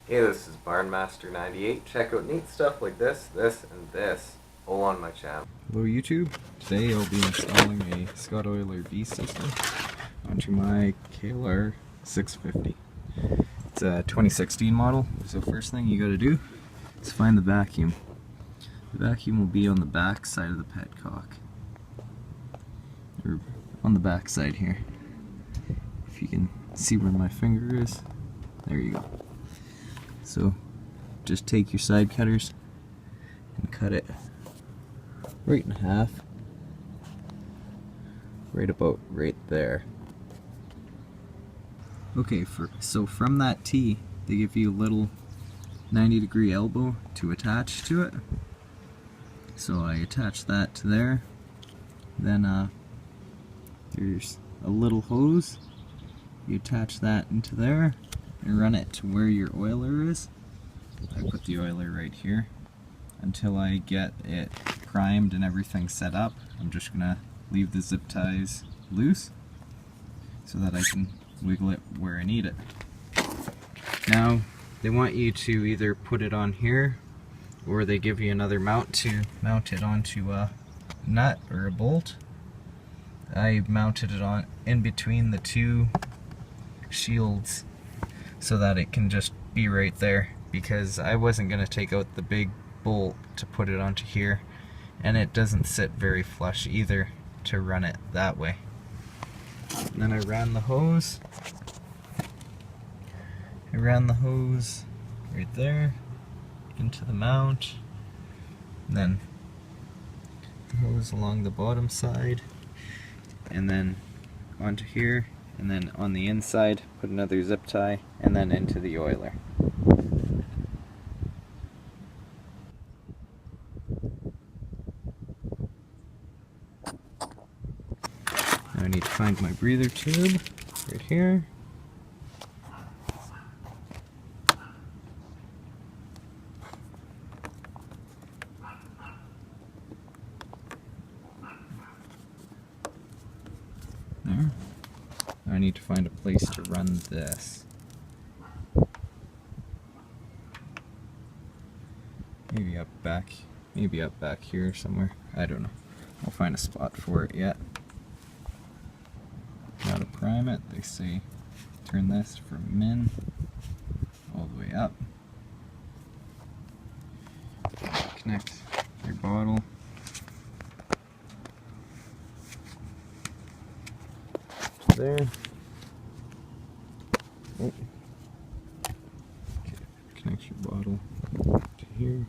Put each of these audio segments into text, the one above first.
Hey, this is Barnmaster98. Check out neat stuff like this, and this, all on my channel. Hello YouTube. Today I'll be installing a Scott Oiler V system onto my KLR650. It's a 2016 model, so first thing you gotta do is find the vacuum. The vacuum will be on the back side of the petcock, or on the back side here. If you can see where my finger is, there you go. So just take your side cutters and cut it right in half, right about right there. Okay, so from that T, they give you a little 90-degree elbow to attach to it. So I attach that to there. Then there's a little hose. You attach that into there and run it to where your oiler is. I put the oiler right here. Until I get it primed and everything set up, I'm just gonna leave the zip ties loose so that I can wiggle it where I need it. Now, they want you to either put it on here, or they give you another mount to mount it onto a nut or a bolt. I mounted it on in between the two shields so that it can just be right there, because I wasn't going to take out the big bolt to put it onto here, and it doesn't sit very flush either to run it that way. And then I ran the hose right there into the mount, and then the hose along the bottom side, and then onto here, and then on the inside put another zip tie, and then into the oiler. Now I need to find my breather tube right here. There. Now I need to find a place to run this. Maybe up back here somewhere. I don't know. I'll find a spot for it yet. Now to prime it, they say turn this from min all the way up. Connect your bottle. There. Oh. Okay. Connect your bottle to here.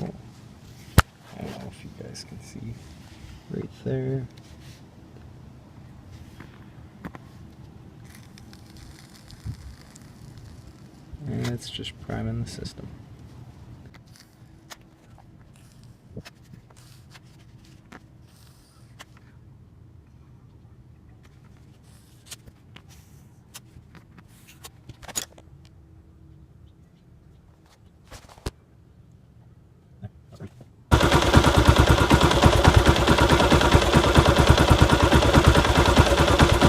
Oh. I don't know if you guys can see right there. And it's just priming the system.